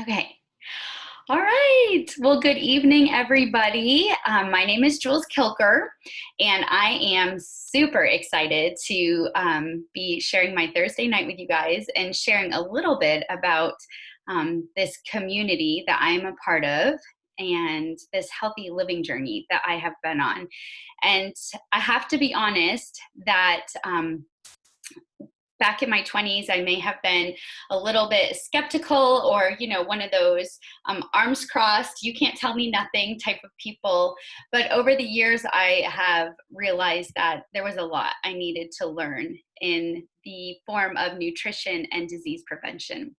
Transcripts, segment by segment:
Okay. All right. Well, good evening, everybody. My name is Jules Kilker, and I am super excited to be sharing my Thursday night with you guys and sharing a little bit about this community that I'm a part of and this healthy living journey that I have been on. And I have to be honest that back in my 20s, I may have been a little bit skeptical or, one of those arms crossed, you can't tell me nothing type of people. But over the years, I have realized that there was a lot I needed to learn in the form of nutrition and disease prevention.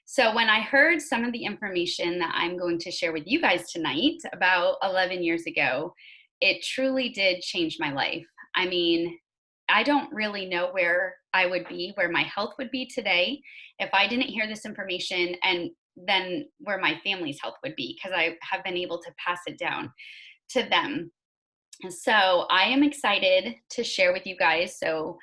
So when I heard some of the information that I'm going to share with you guys tonight about 11 years ago, it truly did change my life. I mean, I don't really know where I would be, where my health would be today if I didn't hear this information, and then where my family's health would be, because I have been able to pass it down to them. And so I am excited to share with you guys. So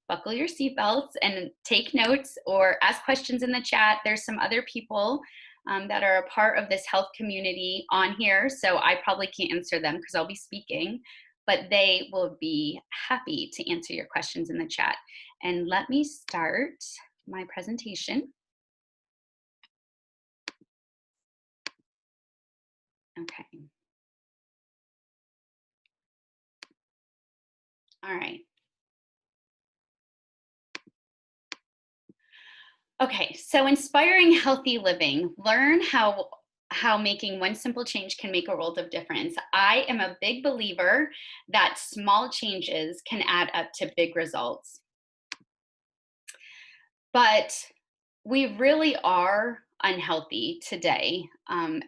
buckle your seatbelts and take notes or ask questions in the chat. There's some other people that are a part of this health community on here. So I probably can't answer them because I'll be speaking, but they will be happy to answer your questions in the chat. And let me start my presentation. Okay. All right. Okay, so inspiring healthy living. Learn how making one simple change can make a world of difference. I am a big believer that small changes can add up to big results. But we really are unhealthy today,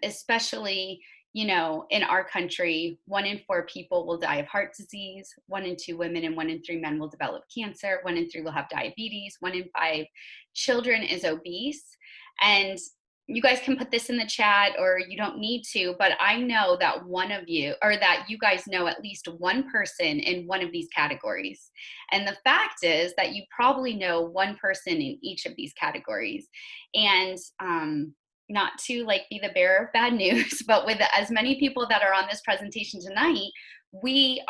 especially in our country. 1 in 4 people will die of heart disease. 1 in 2 women and 1 in 3 men will develop cancer. 1 in 3 will have diabetes. 1 in 5 children is obese. And you guys can put this in the chat, or you don't need to, but I know that one of you, or that you guys know at least one person in one of these categories. And the fact is that you probably know one person in each of these categories. And not to be the bearer of bad news, but with as many people that are on this presentation tonight, we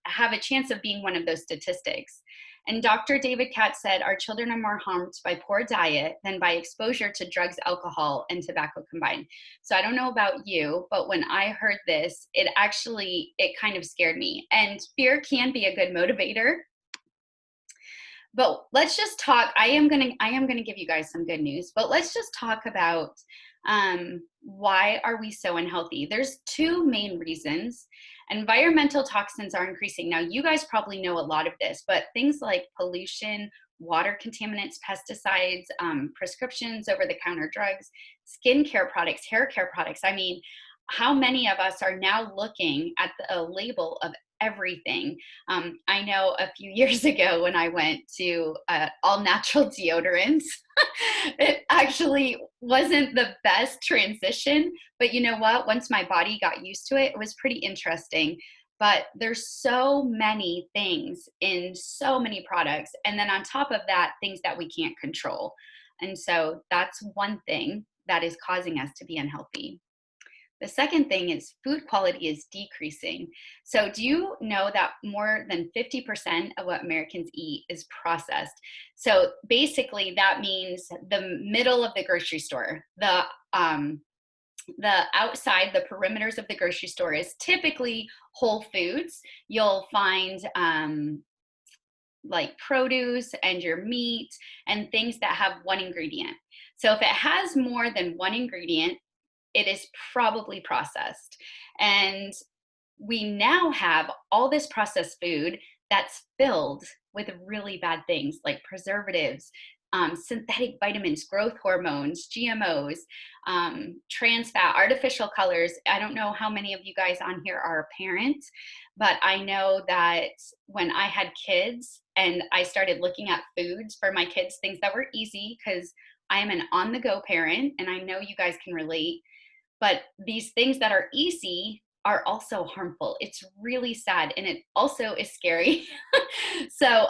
have a chance of being one of those statistics. And Dr. David Katz said, our children are more harmed by poor diet than by exposure to drugs, alcohol, and tobacco combined. So I don't know about you, but when I heard this, it kind of scared me. And fear can be a good motivator. But let's just talk. I am gonna give you guys some good news, but let's just talk about why are we so unhealthy? There's 2 main reasons. Environmental toxins are increasing. Now, you guys probably know a lot of this, but things like pollution, water contaminants, pesticides, prescriptions, over-the-counter drugs, skincare products, hair care products. I mean, how many of us are now looking at the label of everything? I know a few years ago when I went to all natural deodorants, it actually wasn't the best transition, but you know what? Once my body got used to it, it was pretty interesting. But there's so many things in so many products. And then on top of that, things that we can't control. And so that's one thing that is causing us to be unhealthy. The second thing is food quality is decreasing. So do you know that more than 50% of what Americans eat is processed? So basically that means the middle of the grocery store, the outside, the perimeters of the grocery store is typically whole foods. You'll find like produce and your meat and things that have one ingredient. So if it has more than one ingredient, it is probably processed. And we now have all this processed food that's filled with really bad things like preservatives, synthetic vitamins, growth hormones, GMOs, trans fat, artificial colors. I don't know how many of you guys on here are parents, but I know that when I had kids and I started looking at foods for my kids, things that were easy, because I am an on-the-go parent and I know you guys can relate. But these things that are easy are also harmful. It's really sad, and it also is scary. So,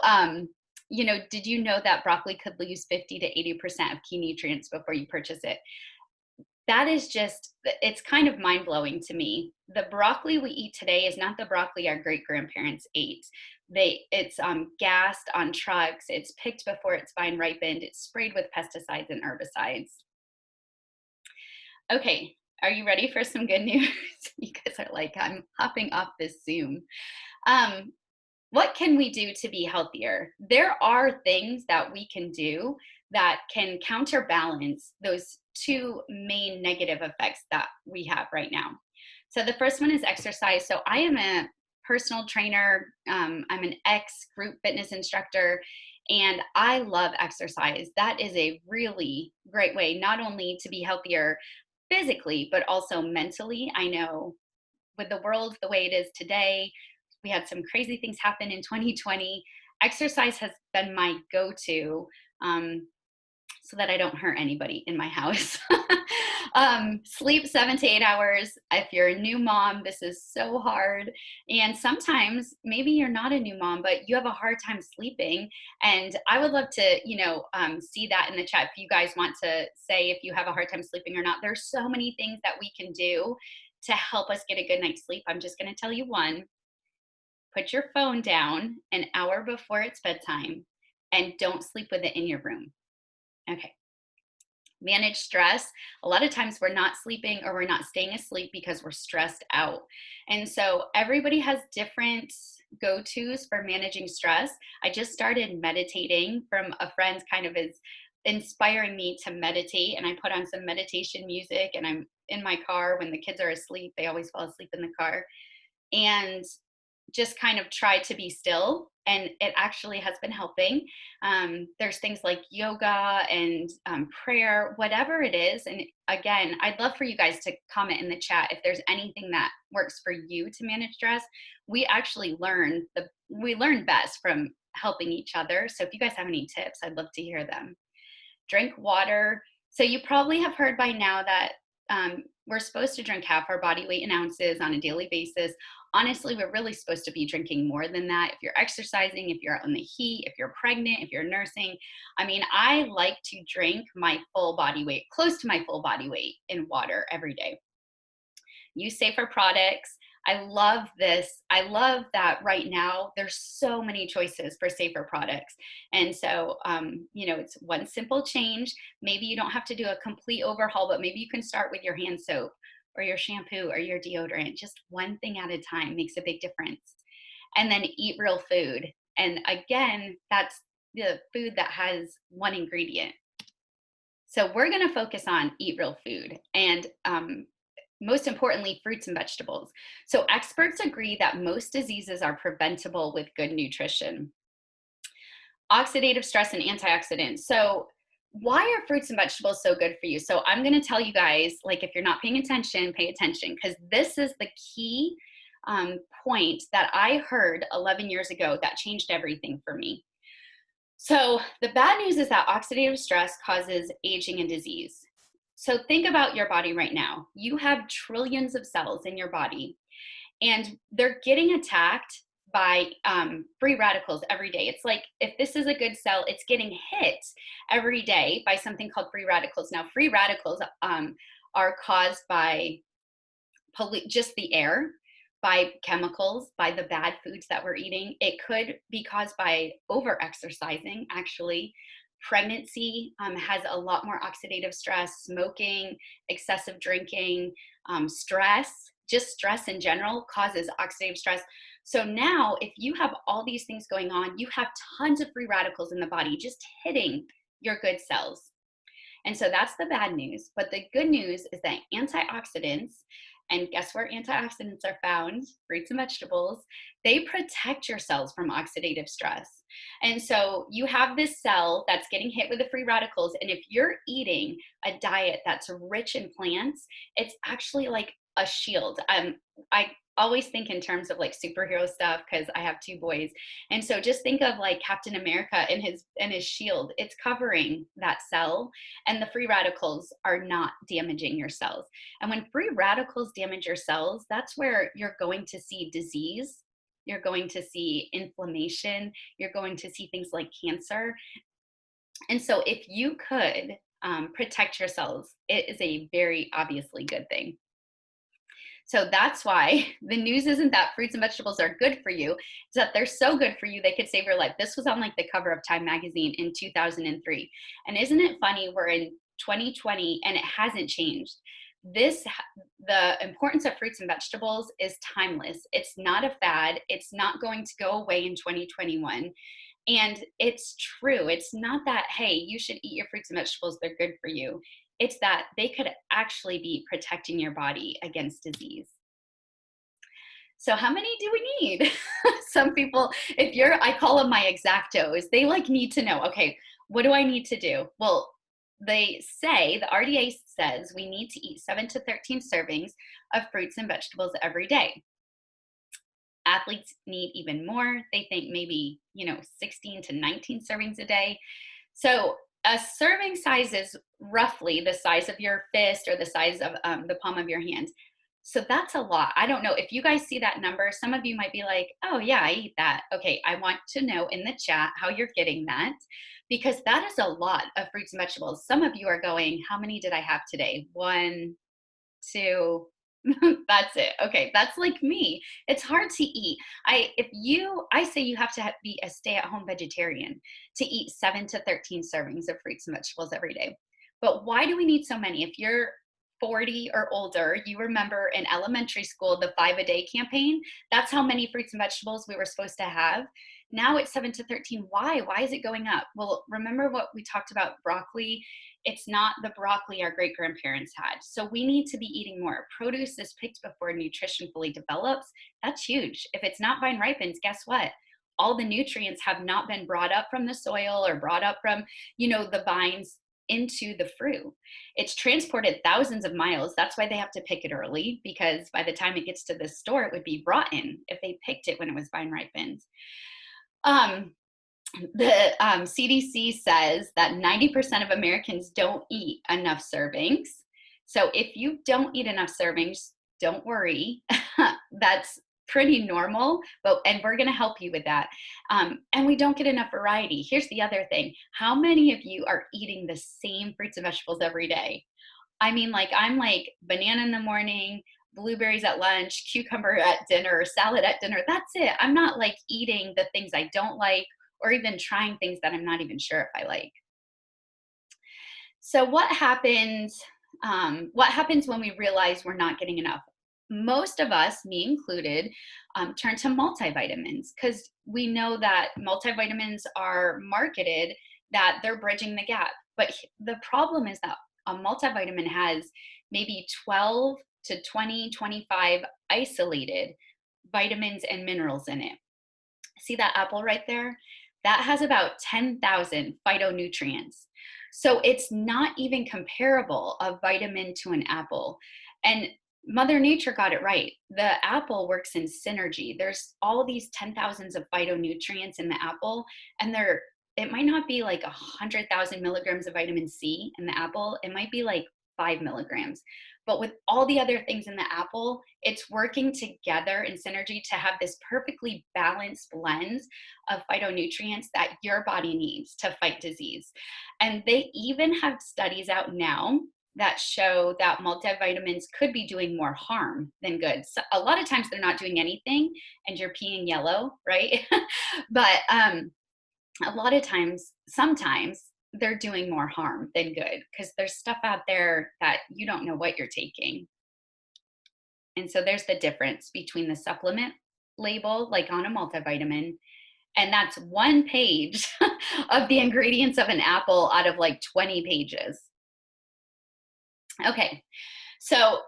did you know that broccoli could lose 50 to 80% of key nutrients before you purchase it? That is just, it's kind of mind blowing to me. The broccoli we eat today is not the broccoli our great grandparents ate. It's gassed on trucks. It's picked before it's vine ripened. It's sprayed with pesticides and herbicides. Okay, are you ready for some good news? You guys are like, I'm hopping off this Zoom. Um, what can we do to be healthier? There are things that we can do that can counterbalance those two main negative effects that we have right now. So the first one is exercise. So I am a personal trainer. I'm an ex group fitness instructor, and I love exercise. That is a really great way not only to be healthier physically, but also mentally. I know with the world the way it is today, we had some crazy things happen in 2020. Exercise has been my go to, so that I don't hurt anybody in my house. Sleep 7 to 8 hours. If you're a new mom, this is so hard. And sometimes maybe you're not a new mom, but you have a hard time sleeping. And I would love to, see that in the chat if you guys want to say if you have a hard time sleeping or not. There's so many things that we can do to help us get a good night's sleep. I'm just going to tell you one. Put your phone down an hour before it's bedtime and don't sleep with it in your room. Okay. Manage stress. A lot of times we're not sleeping or we're not staying asleep because we're stressed out. And so everybody has different go tos for managing stress. I just started meditating from a friend, kind of is inspiring me to meditate. And I put on some meditation music and I'm in my car when the kids are asleep. They always fall asleep in the car. And just kind of try to be still, and it actually has been helping. There's things like yoga and prayer, whatever it is. And again, I'd love for you guys to comment in the chat if there's anything that works for you to manage stress. We actually we learn best from helping each other. So if you guys have any tips, I'd love to hear them. Drink water. So you probably have heard by now that we're supposed to drink half our body weight in ounces on a daily basis. Honestly, we're really supposed to be drinking more than that. If you're exercising, if you're out in the heat, if you're pregnant, if you're nursing. I mean, I like to drink my full body weight, close to my full body weight in water every day. Use safer products. I love this. I love that right now there's so many choices for safer products. And so, it's one simple change. Maybe you don't have to do a complete overhaul, but maybe you can start with your hand soap or your shampoo or your deodorant. Just one thing at a time makes a big difference. And then eat real food. And again, that's the food that has one ingredient. So we're going to focus on eat real food. And most importantly, fruits and vegetables. So experts agree that most diseases are preventable with good nutrition. Oxidative stress and antioxidants. So why are fruits and vegetables so good for you? So I'm going to tell you guys, like, if you're not paying attention, pay attention, because this is the key point that I heard 11 years ago that changed everything for me. So the bad news is that oxidative stress causes aging and disease. So think about your body right now. You have trillions of cells in your body, and they're getting attacked by free radicals every day. It's like if this is a good cell, it's getting hit every day by something called free radicals. Now, free radicals are caused by just the air, by chemicals, by the bad foods that we're eating. It could be caused by over exercising, actually. Pregnancy has a lot more oxidative stress, smoking, excessive drinking, stress, just stress in general causes oxidative stress. So now, if you have all these things going on, you have tons of free radicals in the body just hitting your good cells. And so that's the bad news. But the good news is that antioxidants, and guess where antioxidants are found? Fruits and vegetables. They protect your cells from oxidative stress. And so you have this cell that's getting hit with the free radicals. And if you're eating a diet that's rich in plants, it's actually like a shield. I always think in terms of like superhero stuff because I have two boys. And so just think of like Captain America and his shield. It's covering that cell, and the free radicals are not damaging your cells. And when free radicals damage your cells, that's where you're going to see disease. You're going to see inflammation. You're going to see things like cancer. And so if you could protect your cells. It is a very obviously good thing. So that's why the news isn't that fruits and vegetables are good for you. It's that they're so good for you, they could save your life. This was on like the cover of Time magazine in 2003. And isn't it funny? We're in 2020 and it hasn't changed. This, the importance of fruits and vegetables is timeless. It's not a fad. It's not going to go away in 2021. And it's true. It's not that, hey, you should eat your fruits and vegetables, they're good for you. It's that they could actually be protecting your body against disease. So how many do we need? Some people, if you're, I call them my exactos, they like need to know, okay, what do I need to do? Well, they say, the RDA says we need to eat 7 to 13 servings of fruits and vegetables every day. Athletes need even more. They think maybe, 16 to 19 servings a day. So a serving size is roughly the size of your fist or the size of the palm of your hand. So that's a lot. I don't know if you guys see that number. Some of you might be like, oh, yeah, I eat that. Okay, I want to know in the chat how you're getting that, because that is a lot of fruits and vegetables. Some of you are going, how many did I have today? 1, 2. That's it. Okay, that's like me. It's hard to eat. I say you have to be a stay-at-home vegetarian to eat 7 to 13 servings of fruits and vegetables every day. But why do we need so many? If you're 40 or older, you remember in elementary school the 5-a-day campaign. That's how many fruits and vegetables we were supposed to have. Now it's 7 to 13. Why is it going up? Well, remember what we talked about broccoli. It's not the broccoli our great grandparents had. So we need to be eating more. Produce is picked before nutrition fully develops. That's huge. If it's not vine ripens, guess what? All the nutrients have not been brought up from the soil or brought up from, the vines into the fruit. It's transported thousands of miles. That's why they have to pick it early, because by the time it gets to the store, it would be rotten if they picked it when it was vine ripened. The CDC says that 90% of Americans don't eat enough servings. So if you don't eat enough servings, don't worry. That's pretty normal, and we're going to help you with that. And we don't get enough variety. Here's the other thing. How many of you are eating the same fruits and vegetables every day? I mean, I'm like banana in the morning, blueberries at lunch, cucumber at dinner, salad at dinner. That's it. I'm not like eating the things I don't like, or even trying things that I'm not even sure if I like. So what happens when we realize we're not getting enough? Most of us, me included, turn to multivitamins, because we know that multivitamins are marketed that they're bridging the gap. But the problem is that a multivitamin has maybe 12 to 20, 25 isolated vitamins and minerals in it. See that apple right there? That has about 10,000 phytonutrients. So it's not even comparable a vitamin to an apple. And Mother Nature got it right. The apple works in synergy. There's all these 10,000s of phytonutrients in the apple, and it might not be like 100,000 milligrams of vitamin C in the apple. It might be like 5 milligrams. But with all the other things in the apple, it's working together in synergy to have this perfectly balanced blend of phytonutrients that your body needs to fight disease. And they even have studies out now that show that multivitamins could be doing more harm than good. So a lot of times they're not doing anything and you're peeing yellow, right? But a lot of times, sometimes they're doing more harm than good, because there's stuff out there that you don't know what you're taking. And so there's the difference between the supplement label, like on a multivitamin, and that's 1 page of the ingredients of an apple out of like 20 pages. Okay, so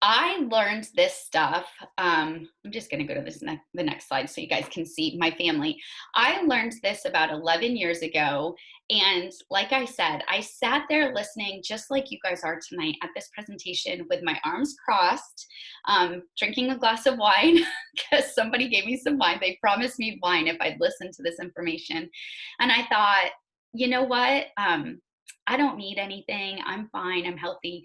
I learned this stuff. I'm just going to go to the next slide so you guys can see my family. I learned this about 11 years ago. And like I said, I sat there listening just like you guys are tonight at this presentation with my arms crossed, drinking a glass of wine because somebody gave me some wine. They promised me wine if I'd listen to this information. And I thought, you know what? I don't need anything. I'm fine. I'm healthy.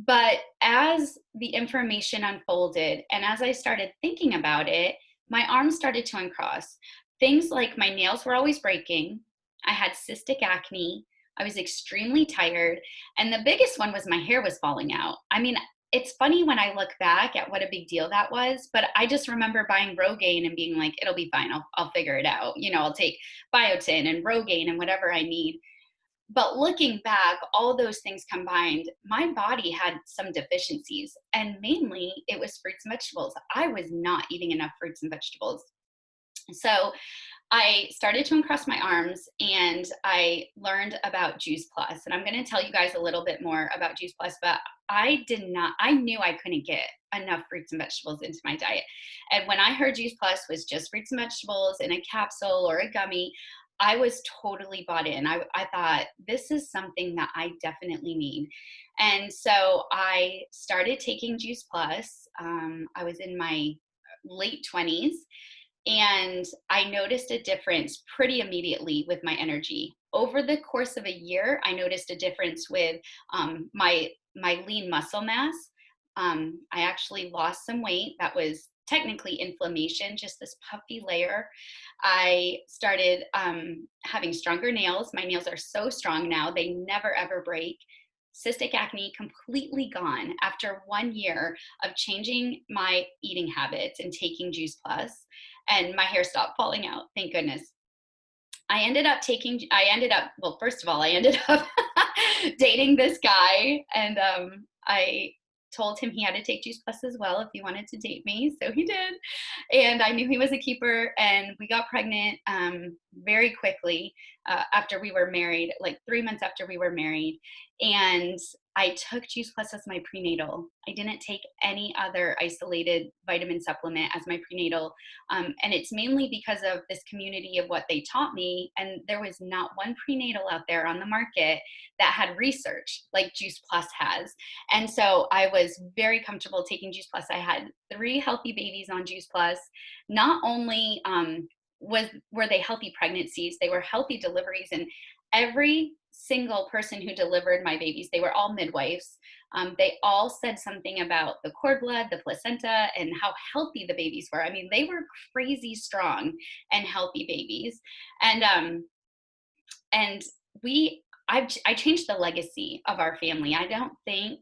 But as the information unfolded and as I started thinking about it, my arms started to uncross. Things like my nails were always breaking. I had cystic acne. I was extremely tired. And the biggest one was my hair was falling out. I mean, it's funny when I look back at what a big deal that was, but I just remember buying Rogaine and being like, it'll be fine. I'll figure it out. You know, I'll take biotin and Rogaine and whatever I need. But looking back, all those things combined, my body had some deficiencies, and mainly it was fruits and vegetables. I was not eating enough fruits and vegetables. So I started to uncross my arms and I learned about Juice Plus. And I'm going to tell you guys a little bit more about Juice Plus, but I knew I couldn't get enough fruits and vegetables into my diet. And when I heard Juice Plus was just fruits and vegetables in a capsule or a gummy, I was totally bought in. I thought, this is something that I definitely need. And so I started taking Juice Plus. I was in my late 20s, and I noticed a difference pretty immediately with my energy. Over the course of a year, I noticed a difference with my lean muscle mass. I actually lost some weight. That was technically inflammation, just this puffy layer. I started having stronger nails. My nails are so strong now, they never ever break. Cystic acne completely gone after 1 year of changing my eating habits and taking Juice Plus, and my hair stopped falling out. Thank goodness. Well, first of all, I ended up dating this guy, and I told him he had to take Juice Plus as well if he wanted to date me. So he did. And I knew he was a keeper, and we got pregnant very quickly after we were married, like 3 months after we were married. And I took Juice Plus as my prenatal. I didn't take any other isolated vitamin supplement as my prenatal. And it's mainly because of this community of what they taught me. And there was not one prenatal out there on the market that had research like Juice Plus has. And so I was very comfortable taking Juice Plus. I had 3 healthy babies on Juice Plus. Not only were they healthy pregnancies, they were healthy deliveries. And every single person who delivered my babies, they were all midwives. They all said something about the cord blood, the placenta, and how healthy the babies were. I mean, they were crazy strong and healthy babies. And I changed the legacy of our family. I don't think,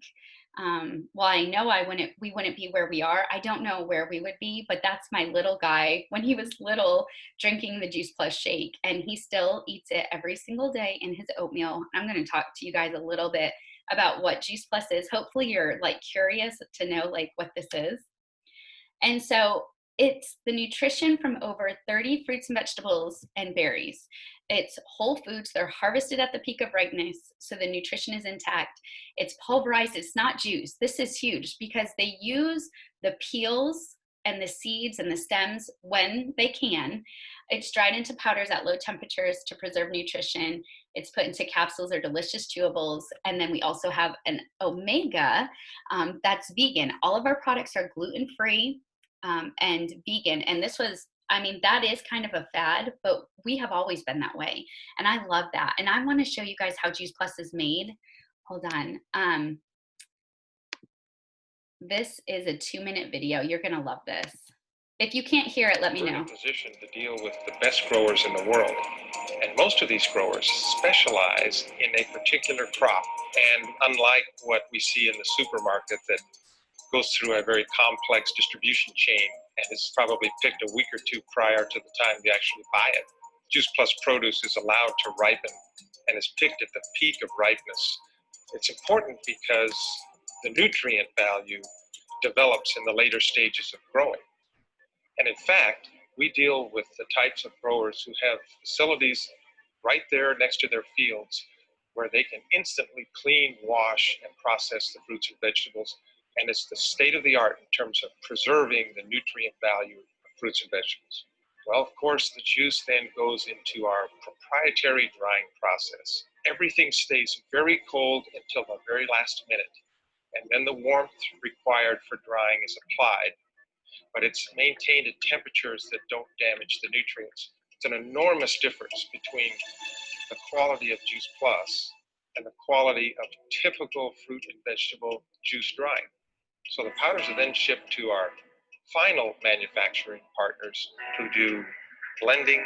well, I know we wouldn't be where we are. I don't know where we would be, but that's my little guy when he was little drinking the Juice Plus shake, and he still eats it every single day in his oatmeal. I'm going to talk to you guys a little bit about what Juice Plus is. Hopefully you're like curious to know like what this is. And so it's the nutrition from over 30 fruits and vegetables and berries. It's whole foods. They're harvested at the peak of ripeness, so the nutrition is intact. It's pulverized. It's not juice. This is huge because they use the peels and the seeds and the stems when they can. It's dried into powders at low temperatures to preserve nutrition. It's put into capsules or delicious chewables. And then we also have an omega that's vegan. All of our products are gluten-free and vegan. And this was, I mean, that is kind of a fad, but we have always been that way. And I love that. And I want to show you guys how Juice Plus is made. Hold on. This is a 2-minute video. You're going to love this. If you can't hear it, let me know. We're in a position to deal with the best growers in the world. And most of these growers specialize in a particular crop. And unlike what we see in the supermarket that goes through a very complex distribution chain and is probably picked a week or 2 prior to the time they actually buy it, Juice Plus produce is allowed to ripen and is picked at the peak of ripeness. It's important because the nutrient value develops in the later stages of growing. And in fact, we deal with the types of growers who have facilities right there next to their fields where they can instantly clean, wash, and process the fruits and vegetables. And it's the state of the art in terms of preserving the nutrient value of fruits and vegetables. Well, of course, the juice then goes into our proprietary drying process. Everything stays very cold until the very last minute. And then the warmth required for drying is applied, but it's maintained at temperatures that don't damage the nutrients. It's an enormous difference between the quality of Juice Plus and the quality of typical fruit and vegetable juice drying. So the powders are then shipped to our final manufacturing partners who do blending,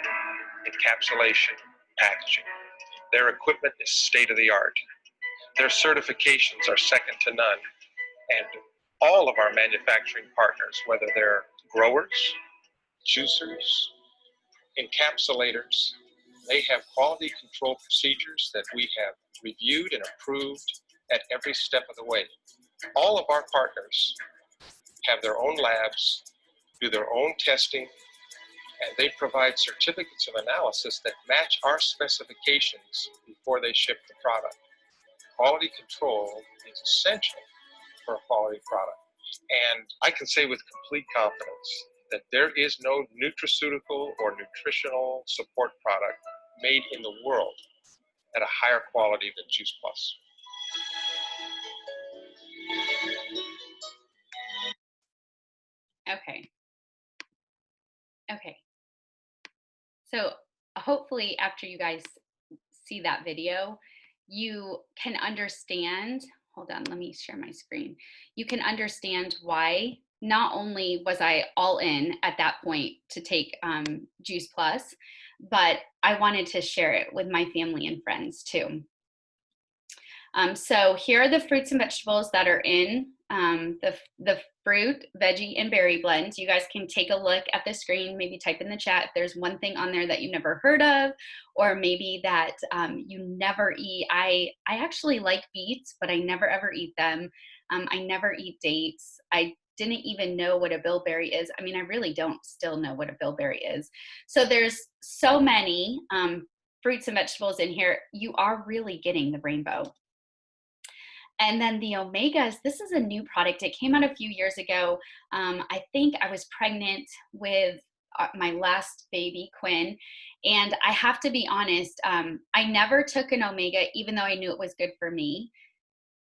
encapsulation, packaging. Their equipment is state of the art. Their certifications are second to none. And all of our manufacturing partners, whether they're growers, juicers, encapsulators, they have quality control procedures that we have reviewed and approved at every step of the way. All of our partners have their own labs, do their own testing, and they provide certificates of analysis that match our specifications before they ship the product. Quality control is essential for a quality product. And I can say with complete confidence that there is no nutraceutical or nutritional support product made in the world at a higher quality than Juice Plus. Okay. Okay. So hopefully after you guys see that video, you can understand, hold on, let me share my screen. You can understand why not only was I all in at that point to take Juice Plus, but I wanted to share it with my family and friends too. So here are the fruits and vegetables that are in the fruit, veggie, and berry blend. You guys can take a look at the screen, maybe type in the chat if there's one thing on there that you never heard of, or maybe that you never eat. I actually like beets, but I never ever eat them. I never eat dates. I didn't even know what a bilberry is. I mean, I really don't still know what a bilberry is. So there's so many fruits and vegetables in here. You are really getting the rainbow. And then the omegas, this is a new product. It came out a few years ago. I think I was pregnant with my last baby, Quinn. And I have to be honest, I never took an omega, even though I knew it was good for me.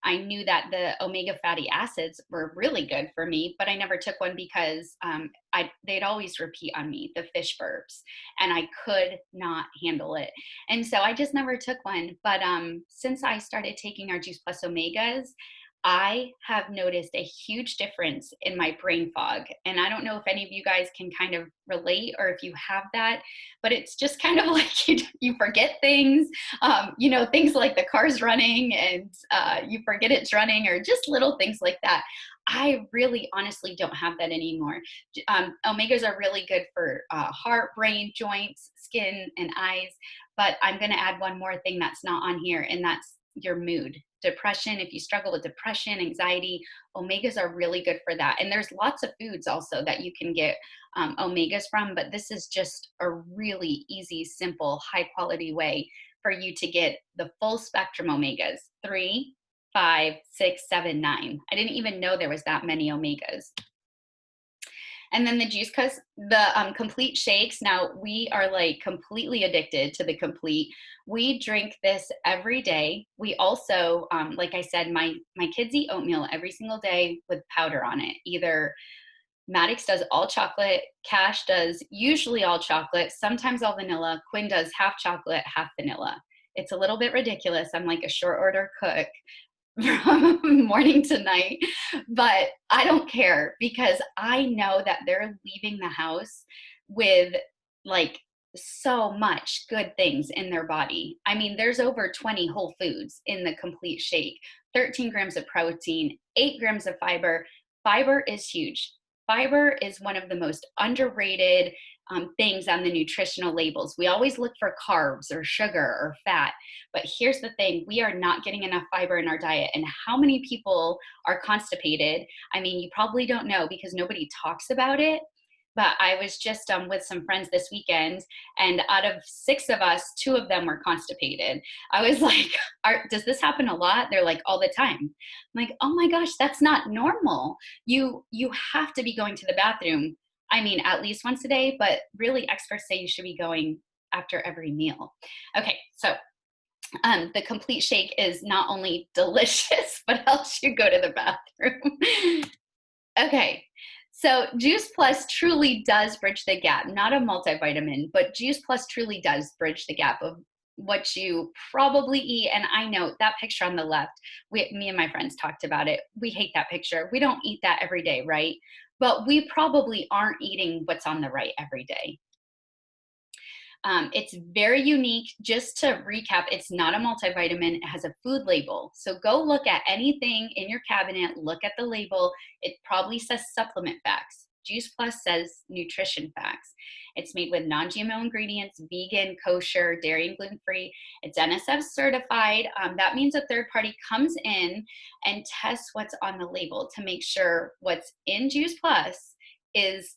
I knew that the omega fatty acids were really good for me, but I never took one because they'd always repeat on me, the fish burps, and I could not handle it. And so I just never took one. But since I started taking our Juice Plus Omegas, I have noticed a huge difference in my brain fog. And I don't know if any of you guys can kind of relate or if you have that, but it's just kind of like you forget things, things like the car's running and you forget it's running, or just little things like that. I really honestly don't have that anymore. Omegas are really good for heart, brain, joints, skin, and eyes. But I'm going to add one more thing that's not on here, and that's your mood. Depression, if you struggle with depression, anxiety, omegas are really good for that. And there's lots of foods also that you can get omegas from, but this is just a really easy, simple, high quality way for you to get the full spectrum omegas, 3, 5, 6, 7, 9. I didn't even know there was that many omegas. And then the juice, because the complete shakes, now we are like completely addicted to the complete. We drink this every day. We also, like I said, my kids eat oatmeal every single day with powder on it. Either Maddox does all chocolate, Cash does usually all chocolate, sometimes all vanilla. Quinn does half chocolate, half vanilla. It's a little bit ridiculous. I'm like a short order cook from morning to night, but I don't care because I know that they're leaving the house with like so much good things in their body. I mean, there's over 20 whole foods in the complete shake, 13 grams of protein, 8 grams of fiber. Fiber is huge. Fiber is one of the most underrated things on the nutritional labels. We always look for carbs or sugar or fat, but here's the thing, we are not getting enough fiber in our diet. And how many people are constipated? I mean, you probably don't know because nobody talks about it, but I was just with some friends this weekend, and out of 6 of us, 2 of them were constipated. I was like, does this happen a lot? They're like, all the time. I'm like, oh my gosh, that's not normal. You have to be going to the bathroom. I mean, at least once a day, but really experts say you should be going after every meal. Okay, so the complete shake is not only delicious, but helps you go to the bathroom. Okay, so Juice Plus truly does bridge the gap, not a multivitamin, but Juice Plus truly does bridge the gap of what you probably eat. And I know that picture on the left, me and my friends talked about it. We hate that picture. We don't eat that every day, right? But we probably aren't eating what's on the right every day. It's very unique. Just to recap, it's not a multivitamin. It has a food label. So go look at anything in your cabinet, look at the label. It probably says supplement facts. Juice Plus says nutrition facts. It's made with non-GMO ingredients, vegan, kosher, dairy, and gluten-free. It's NSF certified. That means a third party comes in and tests what's on the label to make sure what's in Juice Plus is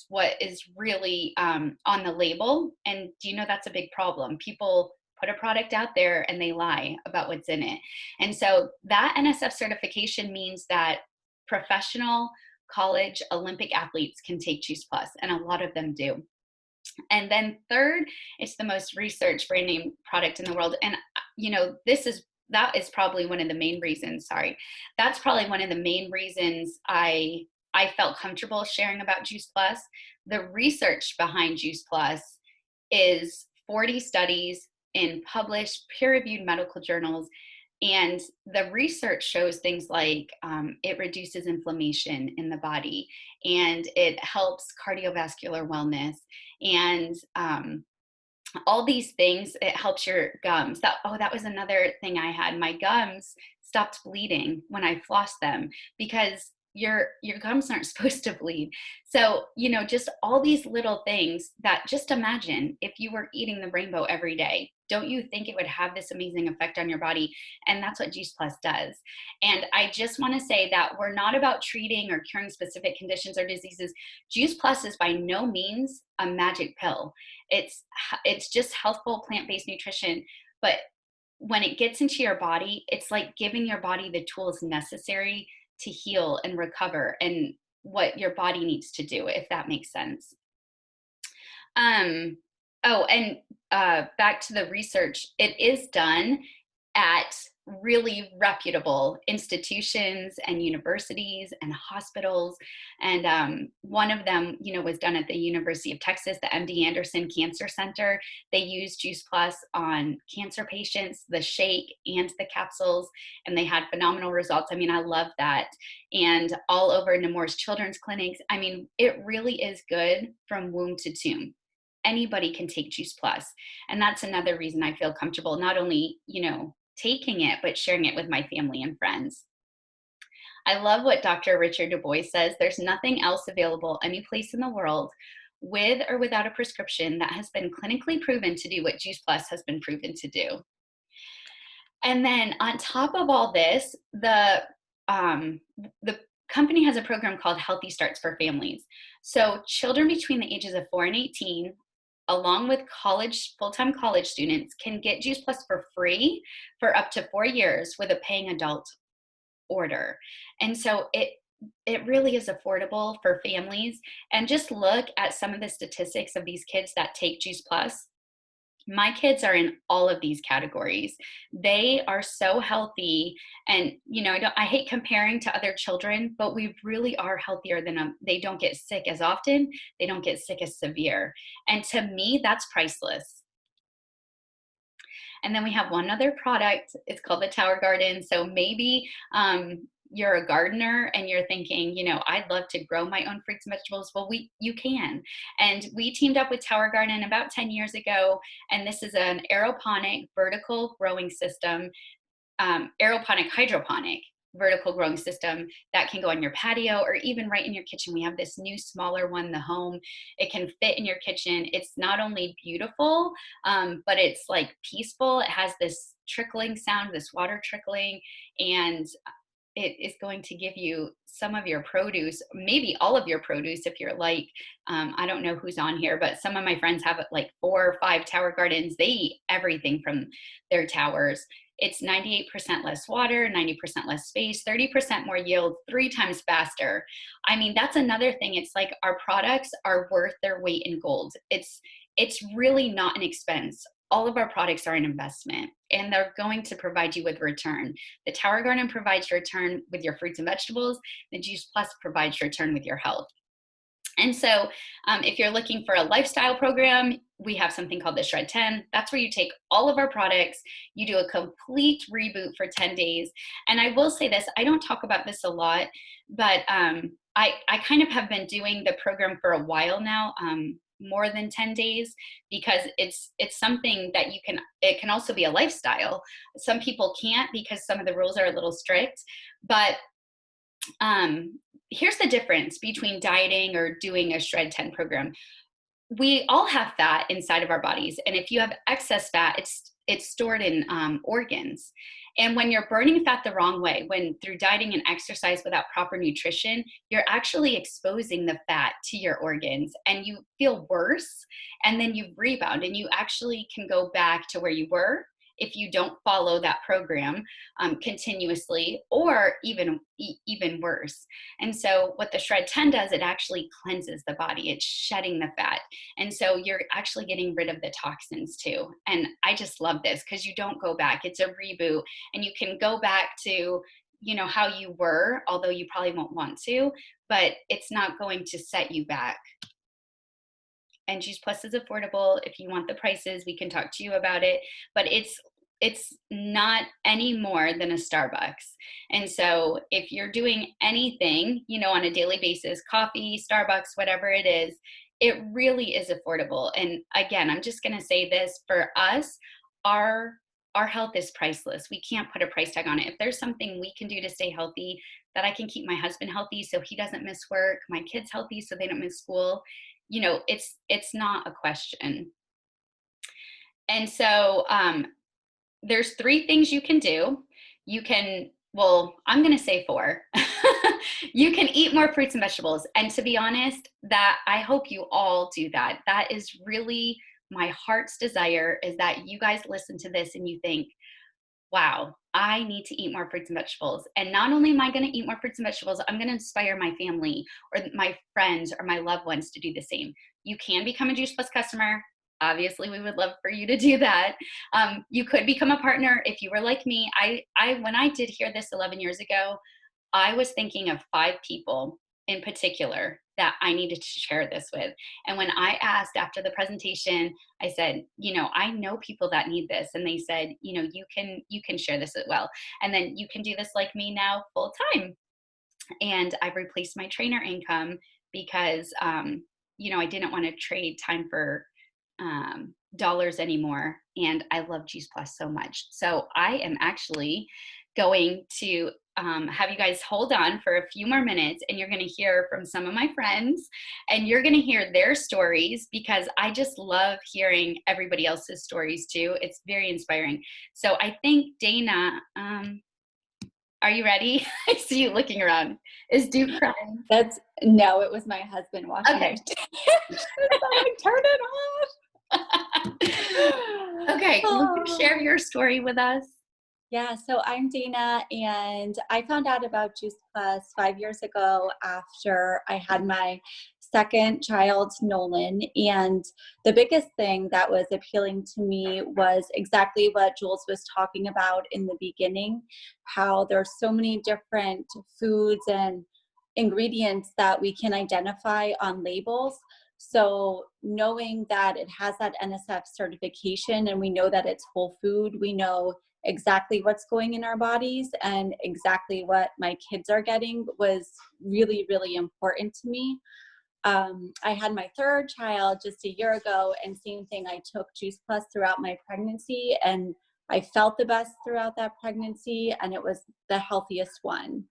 what is really on the label. And do you know that's a big problem? People put a product out there and they lie about what's in it. And so that NSF certification means that professional college Olympic athletes can take Juice Plus, and a lot of them do. And then third, it's the most researched brand name product in the world. And that is probably one of the main reasons, sorry. That's probably one of the main reasons I felt comfortable sharing about Juice Plus. The research behind Juice Plus is 40 studies in published peer-reviewed medical journals. And the research shows things like it reduces inflammation in the body, and it helps cardiovascular wellness, and all these things. It helps your gums. That was another thing I had. My gums stopped bleeding when I flossed them, because your gums aren't supposed to bleed. So, just all these little things that, just imagine if you were eating the rainbow every day, don't you think it would have this amazing effect on your body? And that's what Juice Plus does. And I just want to say that we're not about treating or curing specific conditions or diseases. Juice Plus is by no means a magic pill. It's just healthful plant-based nutrition, but when it gets into your body, it's like giving your body the tools necessary to heal and recover, and what your body needs to do, if that makes sense. Um, and back to the research, it is done at really reputable institutions and universities and hospitals. And one of them, was done at the University of Texas, the MD Anderson Cancer Center. They used Juice Plus on cancer patients, the shake and the capsules, and they had phenomenal results. I mean, I love that. And all over Nemours Children's Clinics. I mean, it really is good from womb to tomb. Anybody can take Juice Plus. And that's another reason I feel comfortable, not only, taking it, but sharing it with my family and friends. I love what Dr. Richard Du Bois says. There's nothing else available any place in the world, with or without a prescription, that has been clinically proven to do what Juice Plus has been proven to do. And then on top of all this, the company has a program called Healthy Starts for Families. So children between the ages of 4 and 18, along with full-time college students, can get Juice Plus for free for up to 4 years with a paying adult order. And so it really is affordable for families. And just look at some of the statistics of these kids that take Juice Plus. My kids are in all of these categories. They are so healthy. And, I hate comparing to other children, but we really are healthier than them. They don't get sick as often. They don't get sick as severe. And to me, that's priceless. And then we have one other product. It's called the Tower Garden. So maybe you're a gardener and you're thinking, I'd love to grow my own fruits and vegetables. Well, you can. And we teamed up with Tower Garden about 10 years ago. And this is an aeroponic vertical growing system, aeroponic hydroponic vertical growing system that can go on your patio or even right in your kitchen. We have this new smaller one, the Home. It can fit in your kitchen. It's not only beautiful, but it's like peaceful. It has this trickling sound, this water trickling, and it is going to give you some of your produce, maybe all of your produce if you're like, I don't know who's on here, but some of my friends have like 4 or 5 tower gardens. They eat everything from their towers. It's 98% less water, 90% less space, 30% more yield, 3 times faster. I mean, that's another thing. It's like our products are worth their weight in gold. It's really not an expense. All of our products are an investment, and they're going to provide you with return. The Tower Garden provides your return with your fruits and vegetables. The Juice Plus provides your return with your health. And so if you're looking for a lifestyle program, we have something called the Shred 10. That's where you take all of our products, you do a complete reboot for 10 days. And I will say this, I don't talk about this a lot, but I kind of have been doing the program for a while now. more than 10 days, because it's something that it can also be a lifestyle. Some people can't because some of the rules are a little strict, but here's the difference between dieting or doing a Shred 10 program. We all have fat inside of our bodies, and if you have excess fat, it's stored in organs. And when you're burning fat the wrong way, when through dieting and exercise without proper nutrition, you're actually exposing the fat to your organs, and you feel worse, and then you rebound, and you actually can go back to where you were if you don't follow that program continuously, or even worse. And so what the Shred 10 does, it actually cleanses the body. It's shedding the fat. And so you're actually getting rid of the toxins too. And I just love this because you don't go back. It's a reboot, and you can go back to, you know, how you were, although you probably won't want to, but it's not going to set you back. And Juice Plus is affordable. If you want the prices, we can talk to you about it, but it's not any more than a Starbucks. And so if you're doing anything, you know, on a daily basis, coffee, Starbucks, whatever it is, it really is affordable. And again, I'm just going to say this, for us, our health is priceless. We can't put a price tag on it. If there's something we can do to stay healthy, that I can keep my husband healthy so he doesn't miss work, my kids healthy so they don't miss school, you know, it's not a question. And so there's 3 things you can do. You can, well, I'm going to say 4. You can eat more fruits and vegetables. And to be honest, that I hope you all do that. That is really my heart's desire, is that you guys listen to this and you think, wow, I need to eat more fruits and vegetables. And not only am I going to eat more fruits and vegetables, I'm going to inspire my family or my friends or my loved ones to do the same. You can become a Juice Plus customer. Obviously, we would love for you to do that. You could become a partner if you were like me. When I did hear this 11 years ago, I was thinking of 5 people in particular that I needed to share this with. And when I asked after the presentation, I said, you know, I know people that need this. And they said, you know, you can share this as well. And then you can do this like me now full time. And I've replaced my trainer income because, you know, I didn't want to trade time for dollars anymore. And I love Juice Plus so much. So I am actually going to have you guys hold on for a few more minutes, and you're going to hear from some of my friends, and you're going to hear their stories, because I just love hearing everybody else's stories too. It's very inspiring. So I think Dana, are you ready? I see you looking around. Is Duke crying? No, it was my husband watching. Okay. Turn it off. Okay, will you share your story with us? Yeah, so I'm Dana, and I found out about Juice Plus 5 years ago after I had my second child, Nolan. And the biggest thing that was appealing to me was exactly what Jules was talking about in the beginning, how there's so many different foods and ingredients that we can identify on labels. So knowing that it has that NSF certification, and we know that it's whole food, we know exactly what's going in our bodies and exactly what my kids are getting, was really, really important to me. I had my third child just a year ago, and same thing, I took Juice Plus throughout my pregnancy, and I felt the best throughout that pregnancy, and it was the healthiest one.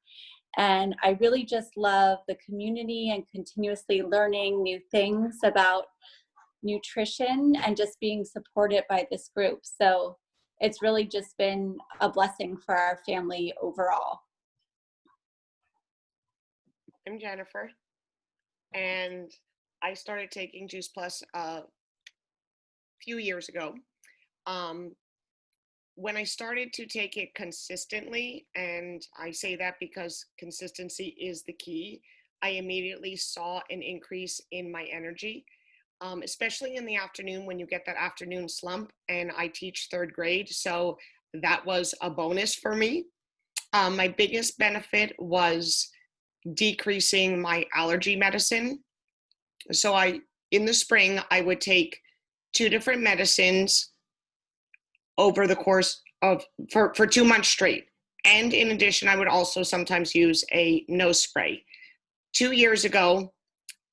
And I really just love the community and continuously learning new things about nutrition and just being supported by this group. So it's really just been a blessing for our family overall. I'm Jennifer, and I started taking Juice Plus a few years ago. When I started to take it consistently, and I say that because consistency is the key, I immediately saw an increase in my energy, especially in the afternoon when you get that afternoon slump, and I teach 3rd grade, so that was a bonus for me. My biggest benefit was decreasing my allergy medicine. So in the spring, I would take 2 different medicines over the course of, for 2 months straight. And in addition, I would also sometimes use a nose spray. 2 years ago,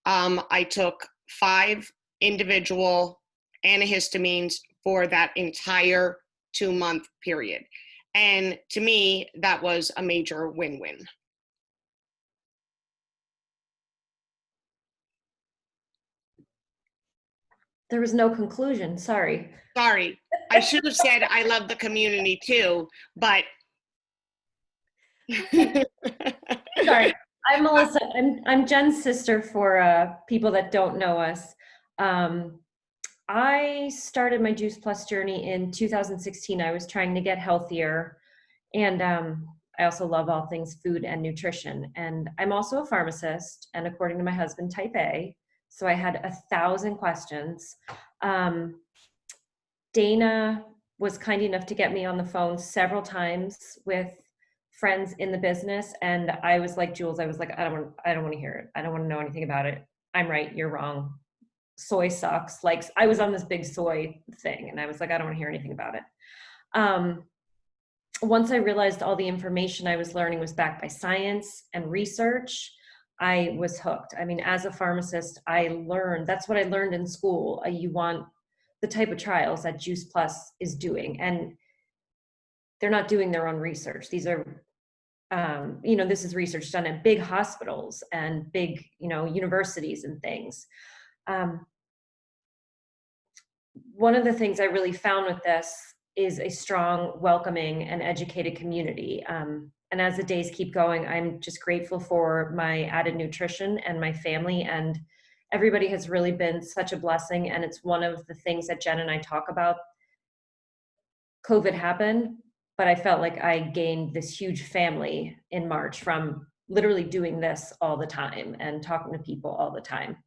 I took 5 individual antihistamines for that entire 2-month period. And to me, that was a major win-win. There was no conclusion, sorry. Sorry, I should have said I love the community too, but. Sorry, I'm Melissa. I'm Jen's sister for people that don't know us. I started my Juice Plus journey in 2016. I was trying to get healthier, and I also love all things food and nutrition. And I'm also a pharmacist, and according to my husband, type A. So I had 1,000 questions. Dana was kind enough to get me on the phone several times with friends in the business, and I was like Jules. I was like, I don't want to hear it. I don't want to know anything about it. I'm right, you're wrong. Soy sucks. Like, I was on this big soy thing, and I was like, I don't want to hear anything about it. Once I realized all the information I was learning was backed by science and research, I was hooked. I mean, as a pharmacist, I learned, that's what I learned in school. You want the type of trials that Juice Plus is doing, and they're not doing their own research. These are, this is research done at big hospitals and big, universities and things. One of the things I really found with this is a strong, welcoming, and educated community. And as the days keep going, I'm just grateful for my added nutrition and my family, and everybody has really been such a blessing. And it's one of the things that Jen and I talk about. COVID happened, but I felt like I gained this huge family in March from literally doing this all the time and talking to people all the time.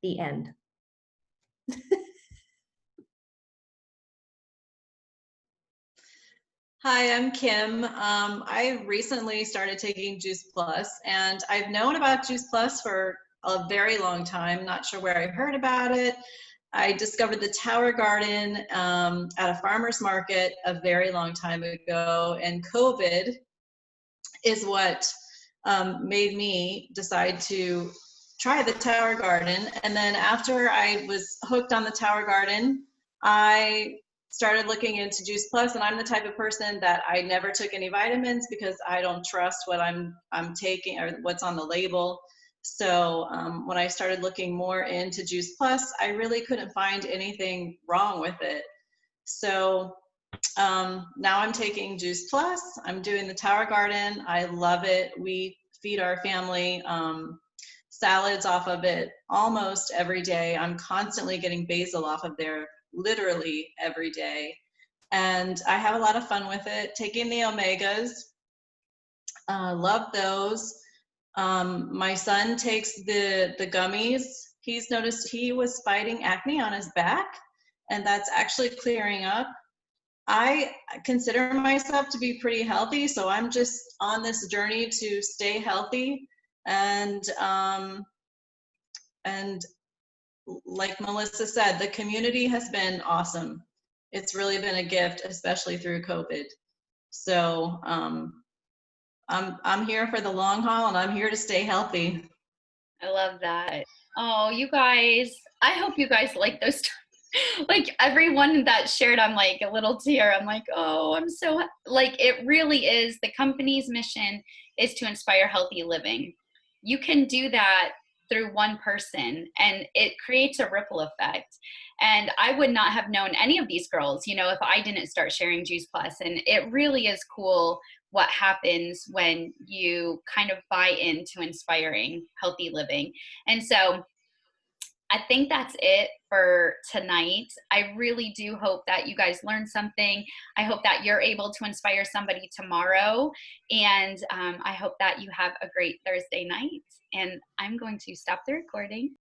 The end. Hi, I'm Kim. I recently started taking Juice Plus, and I've known about Juice Plus for a very long time. Not sure where I heard about it. I discovered the Tower Garden at a farmer's market a very long time ago, and COVID is what made me decide to try the Tower Garden. And then after I was hooked on the Tower Garden, I started looking into Juice Plus, and I'm the type of person that I never took any vitamins because I don't trust what I'm taking or what's on the label. So when I started looking more into Juice Plus, I really couldn't find anything wrong with it. So now I'm taking Juice Plus. I'm doing the Tower Garden. I love it. We feed our family salads off of it almost every day. I'm constantly getting basil off of there literally every day. And I have a lot of fun with it. Taking the omegas, love those. My son takes the gummies. He's noticed he was fighting acne on his back, and that's actually clearing up. I consider myself to be pretty healthy, so I'm just on this journey to stay healthy. And like Melissa said, the community has been awesome. It's really been a gift, especially through COVID. So I'm here for the long haul, and I'm here to stay healthy. I love that. Oh, you guys, I hope you guys like those. Like everyone that shared, I'm like a little tear. I'm like, oh, I'm so, like, it really is. The company's mission is to inspire healthy living. You can do that through one person, and it creates a ripple effect. And I would not have known any of these girls, if I didn't start sharing Juice Plus. And it really is cool what happens when you kind of buy into inspiring healthy living. And so I think that's it for tonight. I really do hope that you guys learned something. I hope that you're able to inspire somebody tomorrow. And I hope that you have a great Thursday night. And I'm going to stop the recording.